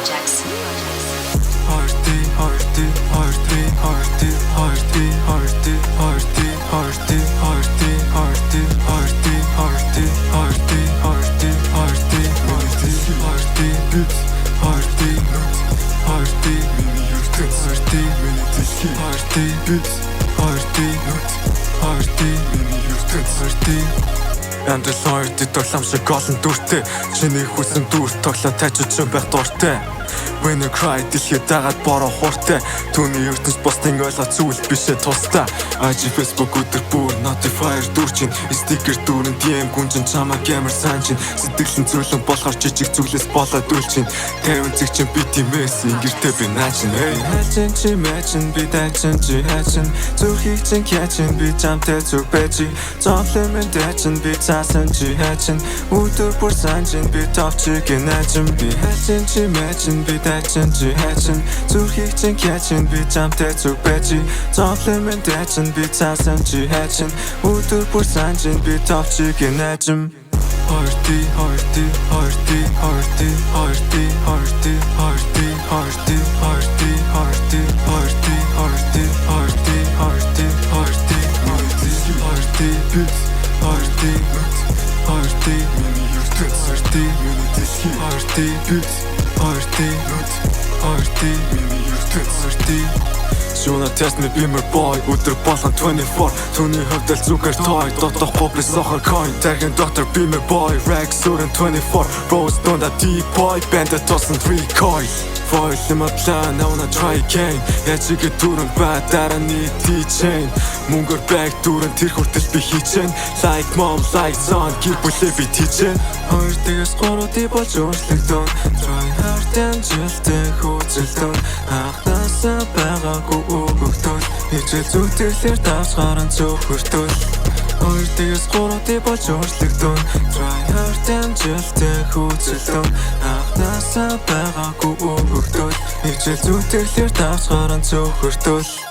projects. Андл хоёрт тоглоом шиг голон дүртэй чиний хүсэн дүр тоглоом тайчж байх дуртай. When you cry дэлхийд дагаад бороо хууртай түүний ертөнц бусдын ойлгох зүйл бишээ тусдаа. IG Facebook өдөр бүр notifier дүрчин стикер дүүрэн DM гүнжин чамаа гэмэр санчин сэтгэлэн зөөлөн болохоор жижиг зүйлээс болоод үлчин 50 зэгчин би тиймээс ингэртэй би наачин хайчин чи мэчин би дайчин чи хайчин зүрхийг чин кячин би чамтай зүг бэжи зовлон дэчин би цаасан чи хайчин өдөр бүр санчин би товчиг наачин би хайчин чи мэчин би дайчин чи хайчин зүрхийг чин кячин би чамтай зүг бэжи зовлон дэчин би цаасан чи хайчин өдөр бүр санчин би товчиг наачин Шуна тест me beamer boy өдөр болгон 24 түүний хувьд л зүгээр той дотох гоблис сохор coin тархин доктор beamer boy Rex өрн 24 Rose don't a deep boy band that doesn't recoil Foil in my plan I wanna try again яжиг дүрэн ба дарааны D-chain мөнгөр бэг дүрэн тэр хүртэл би хийчэн like mom like son гэр бүлээ би тийчэн 2-3 болж өөрчлөгдөн try hard and жилтэй хөөцөлдөн анхнаасаа байгаагүй өгөгдөл хичээл зүтгэлээр давс гаран цөөхөртөл 2-3 болж өөрчлөгдөн try hard and жилтэй хөөцөлдөн анхнаасаа байгаагүй өгөгдөл хичээл зүтгэлээр давс гаран цөөхөртөл